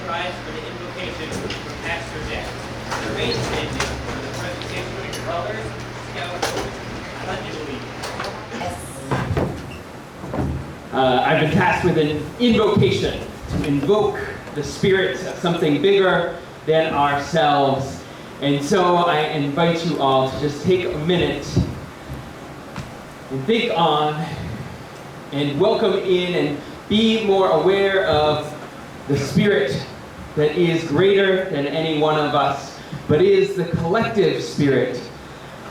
rise for the invocation from Pastor Jack. The main stage for the presentation of colors, Scout Oath, pledge allegiance. I've been tasked with an invocation to invoke the spirit of something bigger than ourselves. And so I invite you all to just take a minute and think on and welcome in and be more aware of the spirit that is greater than any one of us, but is the collective spirit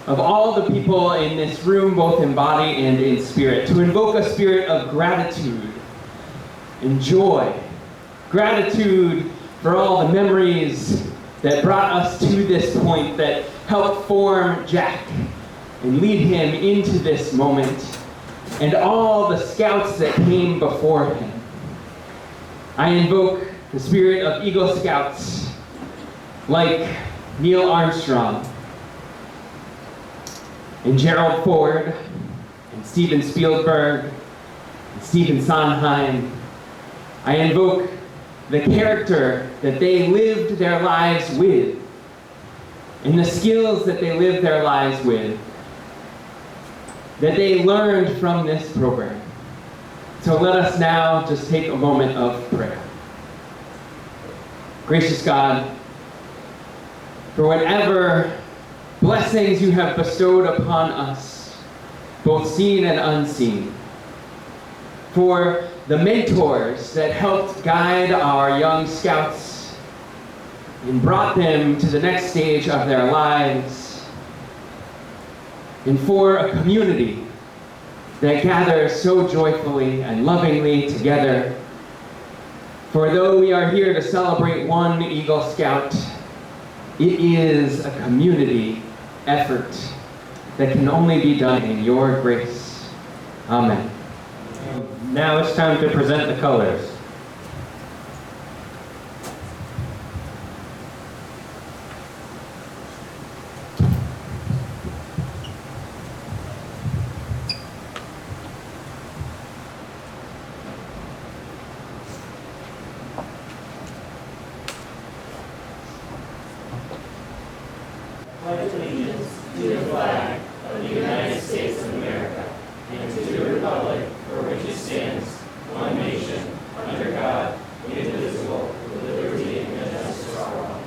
of all the people in this room, both in body and in spirit. To invoke a spirit of gratitude and joy. Gratitude for all the memories that brought us to this point, that helped form Jack and lead him into this moment, and all the scouts that came before him. I invoke the spirit of Eagle Scouts like Neil Armstrong and Gerald Ford and Steven Spielberg and Stephen Sondheim. I invoke the character that they lived their lives with and the skills that they lived their lives with, that they learned from this program. So let us now just take a moment of prayer. Gracious God, for whatever blessings you have bestowed upon us, both seen and unseen, for the mentors that helped guide our young scouts and brought them to the next stage of their lives, and for a community that gathers so joyfully and lovingly together. For though we are here to celebrate one Eagle Scout, it is a community effort that can only be done in your grace. Amen. Now it's time to present the colors. Pledge allegiance to the flag of the United States of America and to the republic for which it stands, one nation, under God, indivisible, with liberty and justice for all.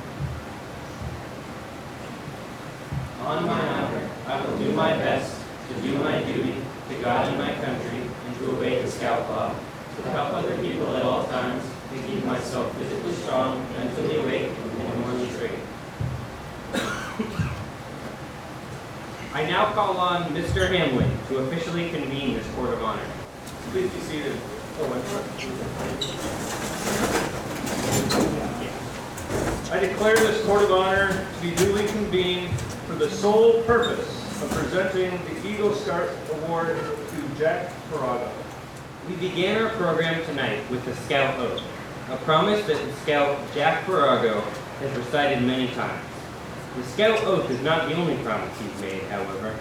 On my honor, I will do my best to do my duty to God and my country and to obey the Scout Law, to help other people at all times, to keep myself physically strong, mentally awake, and morally straight. I now call on Mr. Hamlin to officially convene this Court of Honor. Please be seated. I declare this Court of Honor to be duly convened for the sole purpose of presenting the Eagle Scout Award to Jack Farago. We began our program tonight with the Scout Oath, a promise that the Scout Jack Farago has recited many times. The Scout Oath is not the only promise he's made, however,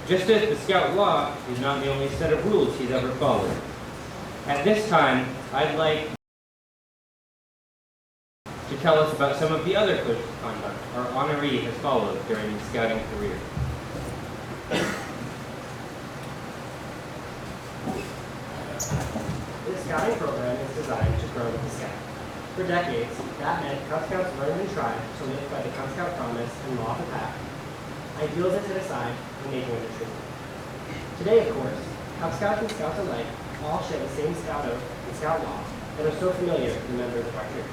just as the Scout Law is not the only set of rules he's ever followed. At this time, I'd like to tell us about some of the other codes of conduct our honoree has followed during his scouting career. This scouting program is designed to grow with the Scout. For decades, that meant Cub Scouts learned and tried to live by the Cub Scout promise and law of the pack, ideals that set aside when making a retreat. Today, of course, Cub Scouts and Scouts alike all share the same Scout Oath and Scout Law that are so familiar to the members of our troop.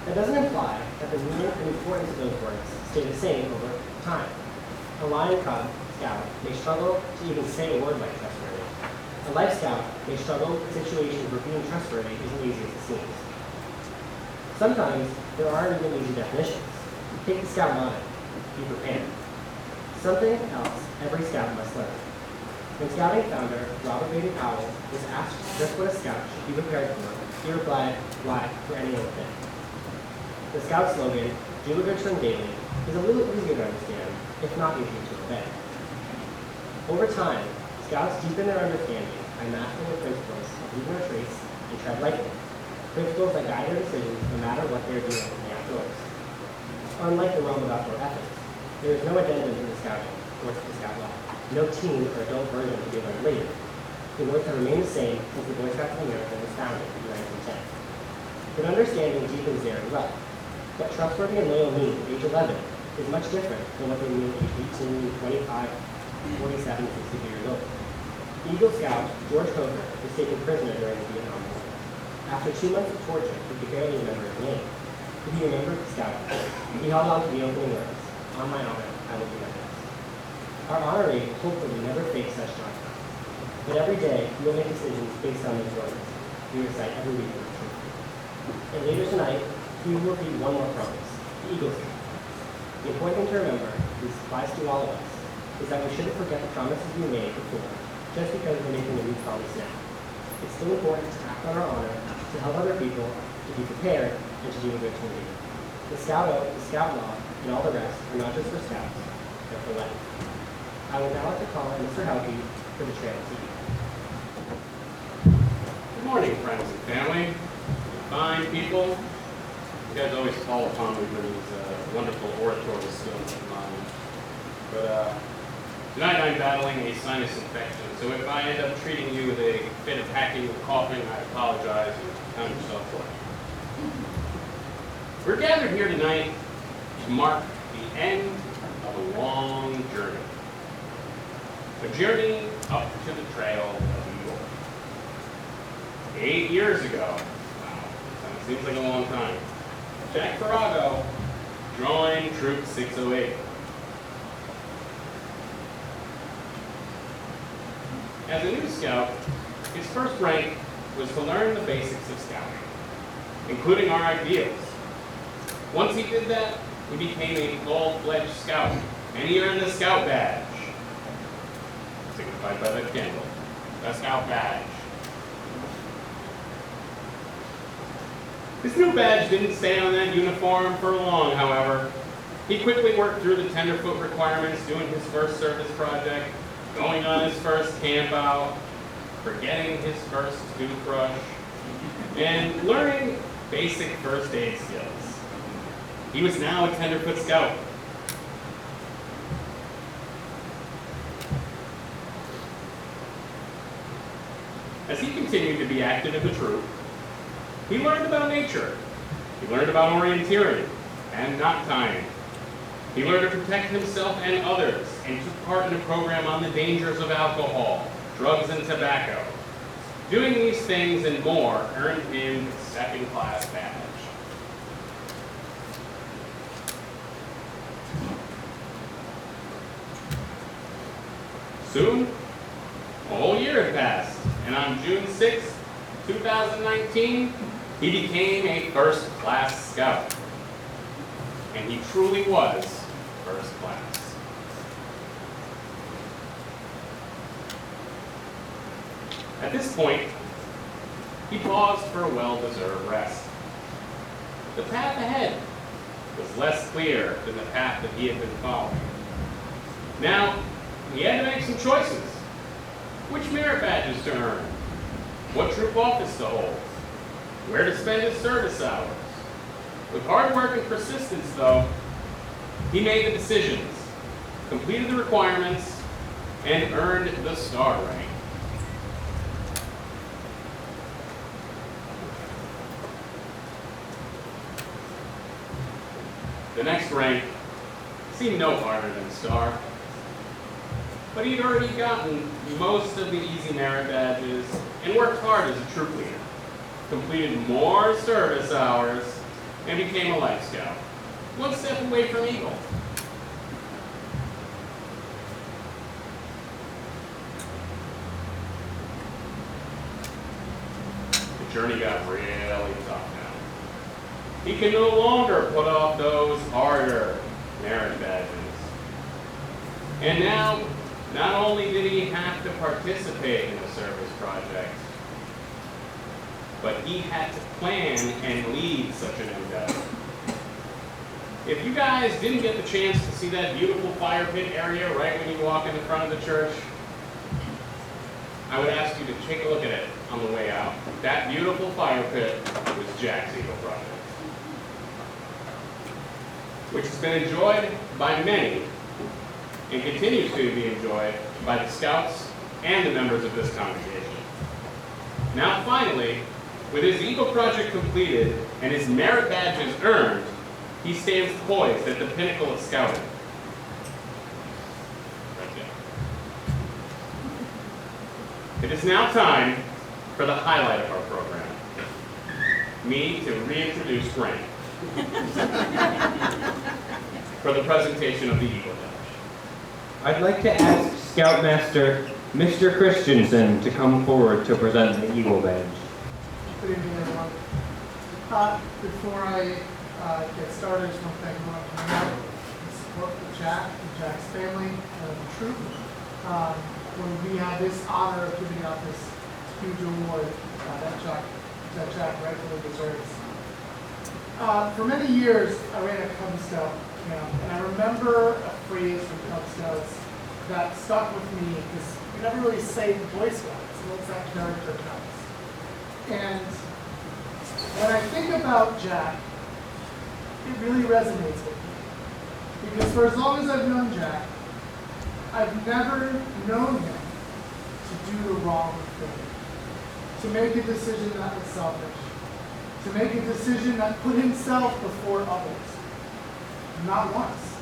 That doesn't imply that the meaning and importance of those words stay the same over time. A Lion Cub Scout may struggle to even say a word like trustworthy. A Life Scout may struggle with situations where being trustworthy isn't easy as it seems. Sometimes there aren't even easy definitions. Take the Scout motto: be prepared. Something else every Scout must learn. When Scouting founder Robert Baden Powell was asked just what a Scout should be prepared for, he replied, "Why, for any old thing." The Scout slogan, "Do a good turn daily," is a little easier to understand, if not easier to obey. Over time, Scouts deepen their understanding by mastering the principles of leave no trace and tread lightly. principles that guide their decisions no matter what they're doing in the outdoors. Unlike the realm of outdoor ethics, there is no addendum to the scouting or to the scout law, no teen or adult version to be learned later. The words have remained the same since the Boy Scouts of America was founded in 1910. But understanding deepens there as well. What trustworthy and loyal mean at age 11 is much different than what they mean at age 18, 25, 47, 62 years old. Eagle Scout George Coker was taken prisoner during the Vietnam War. After 2 months of torture, he could barely remember his name. But he remembered the scout. He held on to the opening words, "On my honor, I will do my best." Our honoree hopefully never face such dark times. But every day, we will make decisions based on these words. We recite every week in the truth. And later tonight, we will repeat one more promise, the Eagle Scout. The important thing to remember, this applies to all of us, is that we shouldn't forget the promises we made before, just because we're making a new promise now. It's still important to act on our honor, to help other people, to be prepared, and to do a good community. The Scout Oath, the Scout Law, and all the rest are not just for Scouts, they're for life. I would now like to call on Mr. Helke for the Trail TV. Good morning, friends and family, fine people. You guys always call upon me for these wonderful oratory skills of mine. But tonight I'm battling a sinus infection, so if I end up treating you with a fit of hacking or coughing, I apologize and count yourself for it. We're gathered here tonight to mark the end of a long journey. A journey up to the Trail of New York. 8 years ago, wow, that seems like a long time, Jack Farago joined Troop 608. As a new scout, his first rank was to learn the basics of scouting, including our ideals. Once he did that, he became a full-fledged scout, and he earned the Scout Badge, signified by the candle, the Scout Badge. This new badge didn't stay on that uniform for long, however. He quickly worked through the tenderfoot requirements, doing his first service project, going on his first camp out, forgetting his first toothbrush, and learning basic first aid skills. He was now a tenderfoot scout. As he continued to be active in the troop, he learned about nature. He learned about orienteering and knot tying. He learned to protect himself and others, and took part in a program on the dangers of alcohol, drugs, and tobacco. Doing these things and more earned him the second-class badge. Soon, a whole year had passed, and on June 6, 2019, he became a first-class scout. And he truly was first class. At this point, he paused for a well-deserved rest. The path ahead was less clear than the path that he had been following. Now, he had to make some choices. Which merit badges to earn? What troop office to hold? Where to spend his service hours? With hard work and persistence, though, he made the decisions, completed the requirements, and earned the star rank. The next rank seemed no harder than star, but he'd already gotten most of the easy merit badges and worked hard as a troop leader, completed more service hours, and became a Life Scout, one step away from Eagle. The journey got really tough now. He can no longer put off those harder merit badges. And now, not only did he have to participate in the service project, but he had to plan and lead such an endeavor. If you guys didn't get the chance to see that beautiful fire pit area right when you walk in the front of the church, I would ask you to take a look at it on the way out. That beautiful fire pit was Jack's Eagle Project, which has been enjoyed by many and continues to be enjoyed by the Scouts and the members of this congregation. Now finally, with his Eagle Project completed and his merit badges earned, he stands poised at the pinnacle of Scouting. Right there. It is now time for the highlight of our program, me to reintroduce Frank for the presentation of the Eagle Badge. I'd like to ask Scoutmaster Mr. Christensen to come forward to present the Eagle Badge. Good evening, everyone. Before I get started, I just want to thank everyone for coming out and support for Jack and Jack's family and the troop. When we have this honor of giving out this huge award that Jack rightfully deserves. For many years, I ran a Cub Scout camp, and I remember a phrase from Cub Scouts that stuck with me because we never really say Boy Scouts, so what's that character counts. And when I think about Jack, it really resonates with me. Because for as long as I've known Jack, I've never known him to do the wrong thing. To make a decision that was selfish. To make a decision that put himself before others. Not once.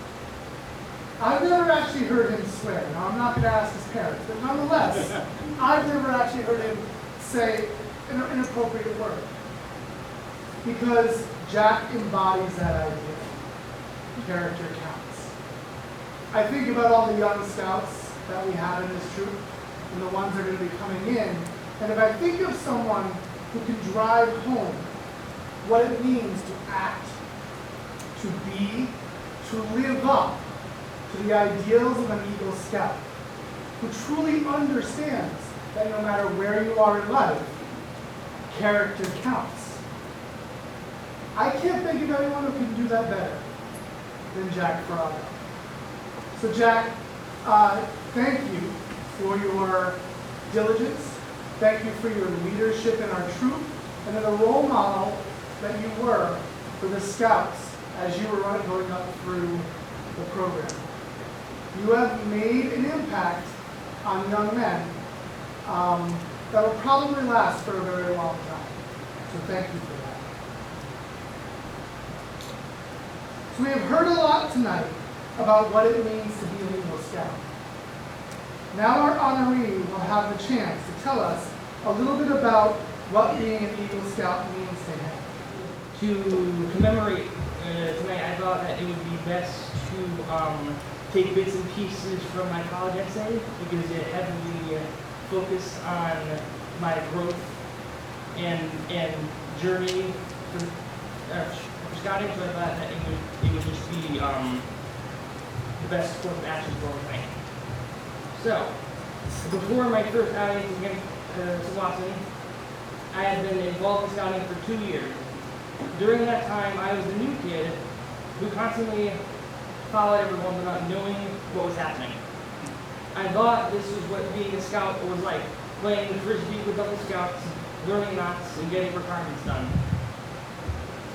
I've never actually heard him swear. Now, I'm not going to ask his parents, but nonetheless, I've never actually heard him say an inappropriate word. Because Jack embodies that idea. Character counts. I think about all the young scouts that we have in this troop, and the ones that are going to be coming in, and if I think of someone who can drive home what it means to act, to be, to live up to the ideals of an Eagle Scout, who truly understands that no matter where you are in life, character counts. I can't think of anyone who can do that better than Jack Farago. So Jack, thank you for your diligence. Thank you for your leadership in our troop and the role model that you were for the Scouts as you were going up through the program. You have made an impact on young men that will probably last for a very long time. So thank you for that. So we have heard a lot tonight about what it means to be an Eagle Scout. Now our honoree will have the chance to tell us a little bit about what being an Eagle Scout means to him. To commemorate tonight, I thought that it would be best to take bits and pieces from my college essay because it heavily focused on my growth and journey for scouting. So I thought that it would just be the best course of action for tonight. So, before my first outing to Watson, I had been involved in scouting for 2 years. During that time, I was the new kid who constantly followed everyone without knowing what was happening. I thought this was what being a scout was like, playing the frisbee with other scouts, learning knots, and getting requirements done.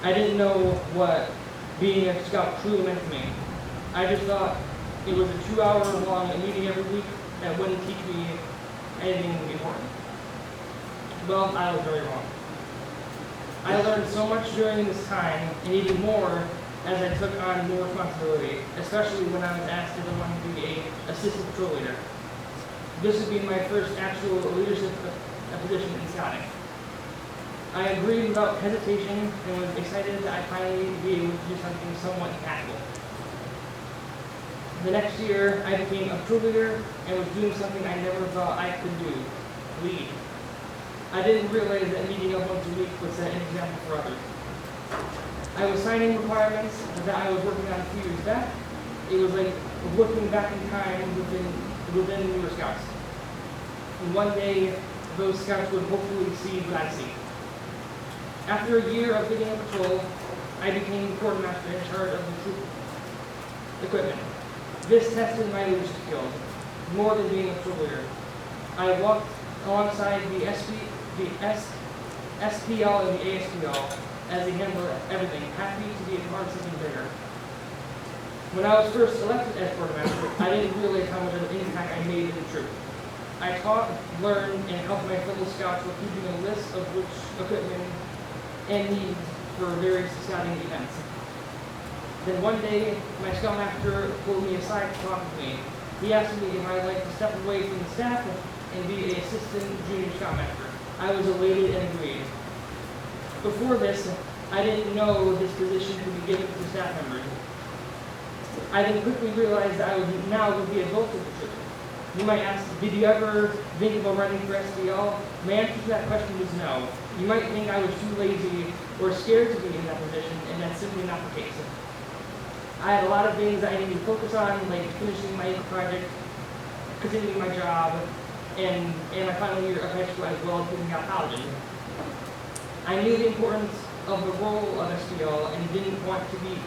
I didn't know what being a scout truly meant to me. I just thought it was a 2-hour-long meeting every week that wouldn't teach me anything important. Well, I was very wrong. I learned so much during this time, and even more as I took on more responsibility, especially when I was asked if I wanted to be an assistant patrol leader. This would be my first actual leadership position in scouting. I agreed without hesitation and was excited that I finally would be able to do something somewhat impactful. The next year, I became a patrol leader and was doing something I never thought I could do, lead. I didn't realize that meeting up once a week would set an example for others. I was signing requirements that I was working on a few years back. It was like looking back in time within newer scouts. And one day, those scouts would hopefully see what I see. After a year of leading a patrol, I became quartermaster in charge of the troop equipment. This tested my leadership skills, more than being a patrol leader. I walked alongside the SPL and the ASPL as they handle everything. Happy to be a part of something bigger. When I was first elected as quartermaster, I didn't realize how much of an impact I made in the troop. I taught, learned, and helped my fellow scouts with keeping a list of which equipment and needs for various scouting events. Then one day, my scoutmaster pulled me aside to talk with me. He asked me if I'd like to step away from the staff and be an assistant junior scoutmaster. I was elated and agreed. Before this, I didn't know this position could be given to staff members. I then quickly realized that I would now be a vote of the troop. You might ask, did you ever think about running for SPL? My answer to that question was no. You might think I was too lazy or scared to be in that position, and that's simply not the case. I had a lot of things that I needed to focus on, like finishing my project, continuing my job, and my final year of high school, as well as picking out colleges. I knew the importance of the role of SPL and didn't want to be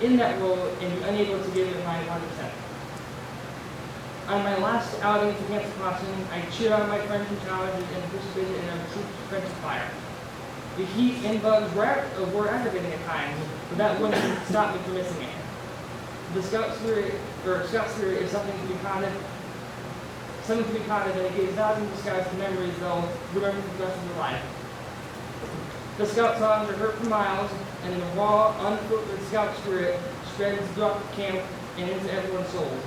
in that role and be unable to give it my 100%. On my last outing to Camp Crossing, I cheered on my friends in colleges and participated in our troop's friendship fire. The heat and bugs were aggravating at times, but that wouldn't stop me from missing it. The scout spirit is something to be proud of. And it gives thousands of scouts the memories they'll remember for the rest of their life. The scout songs are heard for miles, and the raw, unfiltered scout spirit spreads throughout the camp and into everyone's souls.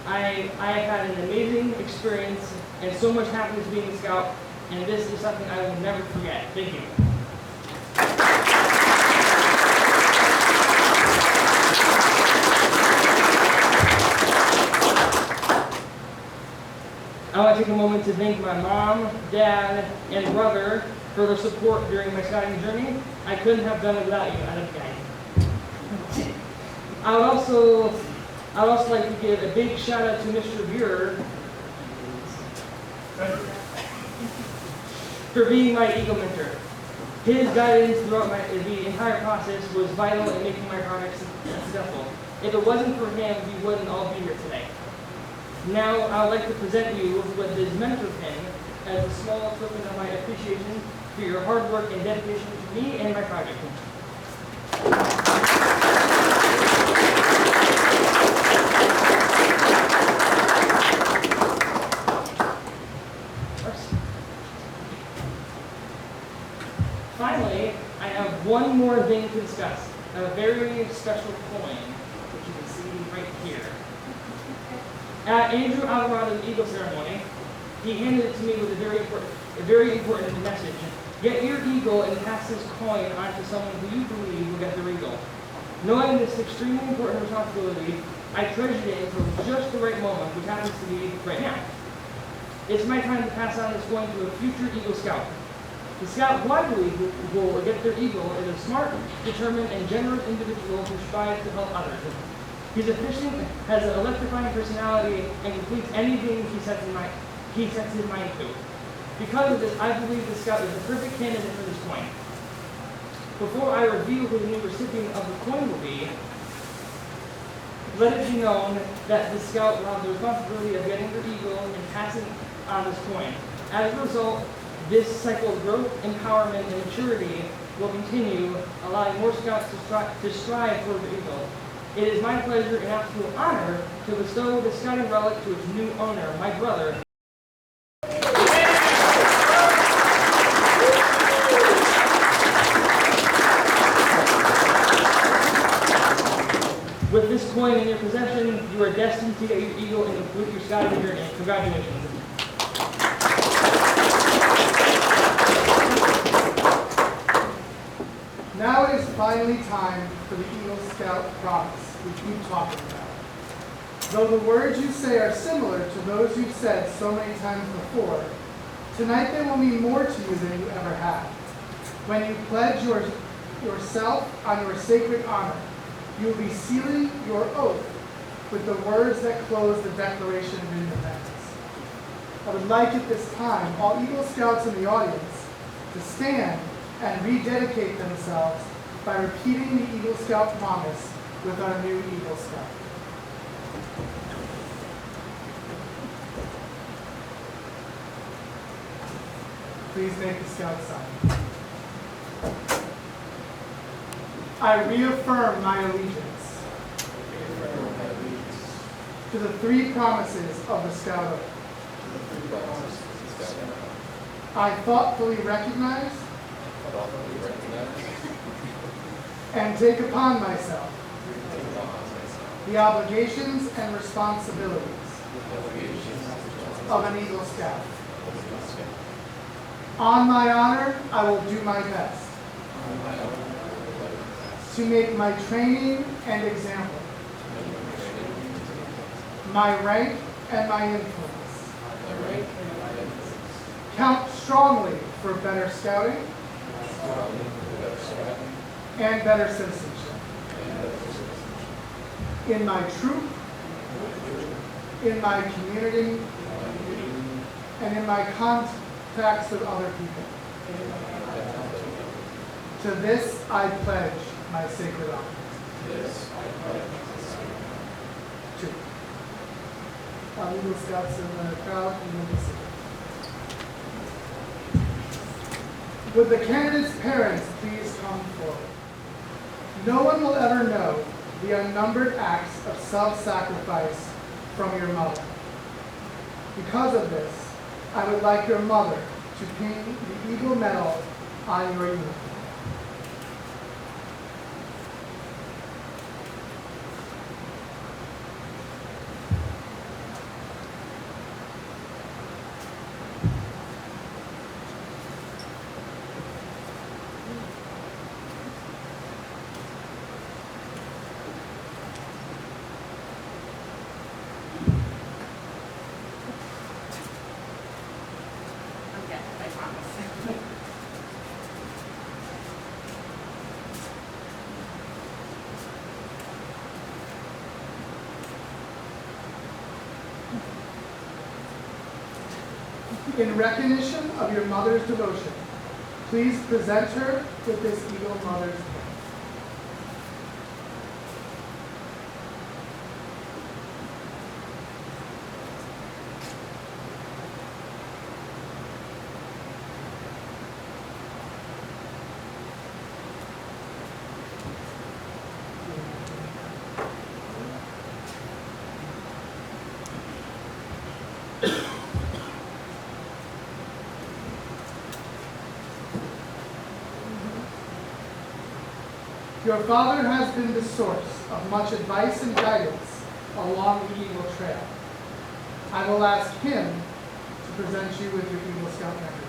I have had an amazing experience and so much happiness being a scout, and this is something I will never forget. Thank you. I want to take a moment to thank my mom, dad, and brother for their support during my scouting journey. I couldn't have done it without you. I love you guys. I would also like to give a big shout out to Mr. Buer for being my Eagle mentor. His guidance throughout the entire process was vital in making my project successful. If it wasn't for him, we wouldn't all be here today. Now, I would like to present you with this mentor pin as a small token of my appreciation for your hard work and dedication to me and my project. Finally, I have one more thing to discuss, a very special coin, which you can see right here. At Andrew Alvarado's Eagle ceremony, he handed it to me with a very important message. Get your eagle and pass this coin on to someone who you believe will get their eagle. Knowing this extremely important responsibility, I treasured it until just the right moment, which happens to be right now. It's my time to pass on this coin to a future Eagle Scout. The scout who I believe will get their eagle is a smart, determined, and generous individual who strives to help others. He's efficient, has an electrifying personality, and completes anything he sets his mind to. Because of this, I believe the scout is the perfect candidate for this coin. Before I reveal who the new recipient of the coin will be, let it be known that the scout will have the responsibility of getting their eagle and passing on this coin. As a result, this cycle of growth, empowerment, and maturity will continue, allowing more scouts to strive for the eagle. It is my pleasure and absolute honor to bestow the scouting relic to its new owner, my brother. With this coin in your possession, you are destined to get your eagle and complete your scouting journey. Congratulations. Now it is finally time for the Eagle Scout promise we keep talking about. Though the words you say are similar to those you've said so many times before, tonight they will mean more to you than you ever have. When you pledge yourself on your sacred honor, you will be sealing your oath with the words that close the Declaration of Independence. I would like at this time all Eagle Scouts in the audience to stand and rededicate themselves by repeating the Eagle Scout promise with our new Eagle Scout. Please make the scout sign. I reaffirm my allegiance to the three promises of the Scout Oath. I thoughtfully recognize and take upon myself the obligations and responsibilities of an Eagle Scout. On my honor, I will do my best to make my training and example, my rank and my influence, count strongly for better scouting and better citizenship. In my troop, in my community, and in my contacts with other people. To this I pledge my sacred honor. Two. Eagle Scouts in the crowd, you may be seated. Would the candidates' parents please come forward? No one will ever know the unnumbered acts of self-sacrifice from your mother. Because of this, I would like your mother to pin the Eagle Medal on your uniform. Okay, I promise. In recognition of your mother's devotion, please present her with this Eagle Mother's Pin. Your father has been the source of much advice and guidance along the Eagle Trail. I will ask him to present you with your Eagle Scout membership.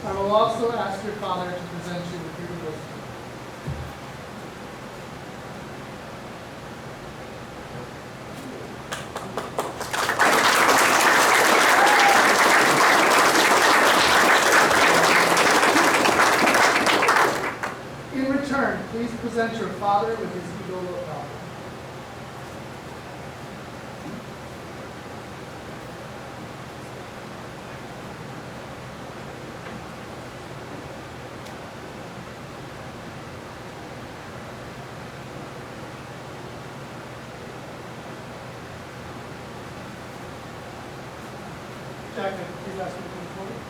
I will also ask your father to present you with your Eagle Scout. In return, please present your father with his Eagle Medal. Jack, please ask me to come forward.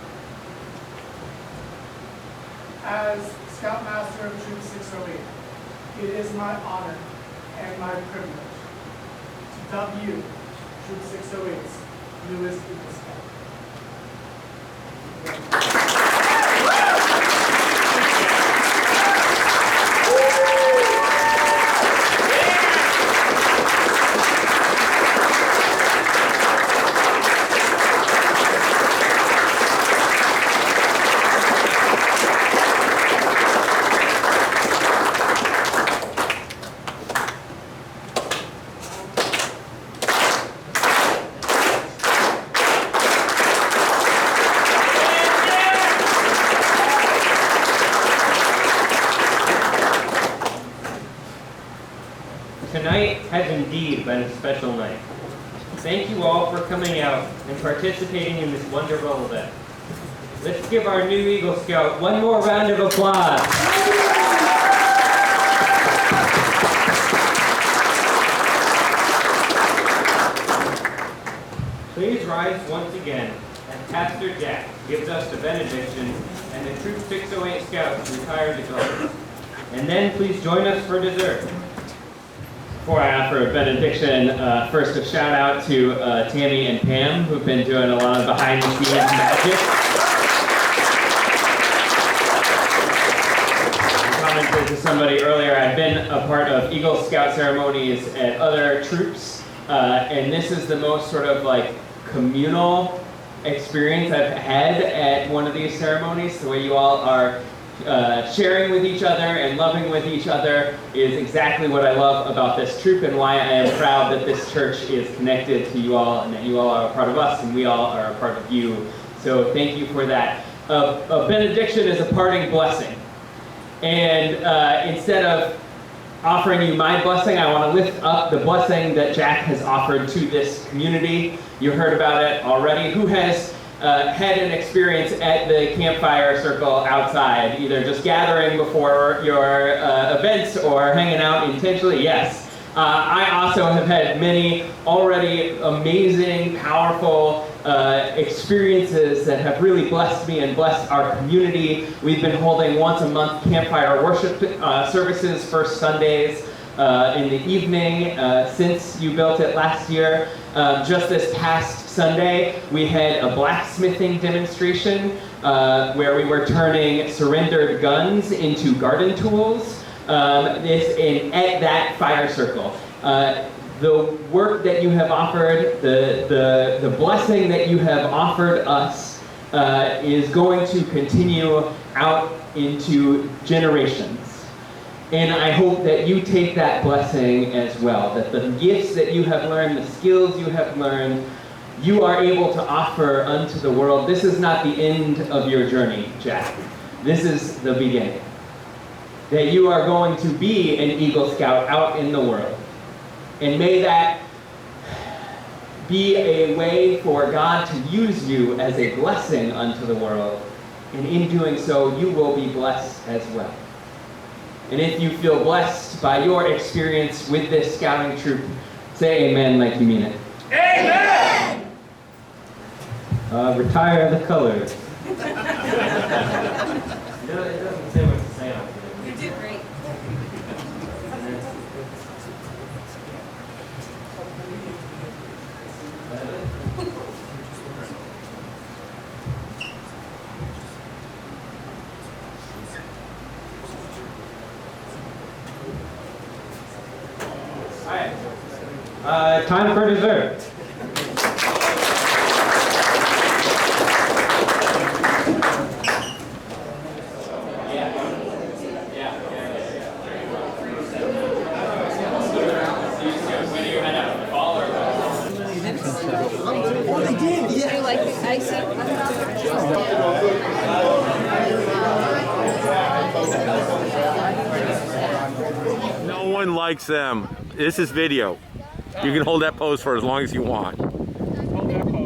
As Scoutmaster of Troop 608, it is my honor and my privilege to dub you Troop 608's newest Eagle Scout. Tonight has indeed been a special night. Thank you all for coming out and participating in this wonderful event. Let's give our new Eagle Scout one more round of applause. Please rise once again as Pastor Jack gives us the benediction and the Troop 608 Scouts retire to go. And then please join us for dessert. Before I offer a benediction, first a shout out to Tammy and Pam, who've been doing a lot of behind the scenes magic. I commented to somebody earlier, I've been a part of Eagle Scout ceremonies at other troops, and this is the most sort of like communal experience I've had at one of these ceremonies. The way you all are sharing with each other and loving with each other is exactly what I love about this troop and why I am proud that this church is connected to you all and that you all are a part of us and we all are a part of you. So thank you for that. A benediction is a parting blessing. And instead of offering you my blessing, I want to lift up the blessing that Jack has offered to this community. You heard about it already. Who has had an experience at the campfire circle outside, either just gathering before your events or hanging out intentionally? Yes. I also have had many already amazing, powerful experiences that have really blessed me and blessed our community. We've been holding once a month campfire worship services first Sundays in the evening since you built it last year. Just this past Sunday, we had a blacksmithing demonstration where we were turning surrendered guns into garden tools. At that fire circle. The work that you have offered, the blessing that you have offered us is going to continue out into generations. And I hope that you take that blessing as well, that the gifts that you have learned, the skills you have learned, you are able to offer unto the world. This is not the end of your journey, Jack. This is the beginning. That you are going to be an Eagle Scout out in the world. And may that be a way for God to use you as a blessing unto the world. And in doing so, you will be blessed as well. And if you feel blessed by your experience with this scouting troop, say amen like you mean it. Amen! Retire the colors. It doesn't say what to say on it. You did great. Time for dessert. Do you like the icing on top? No one likes them. This is video. You can hold that pose for as long as you want. Hold that pose.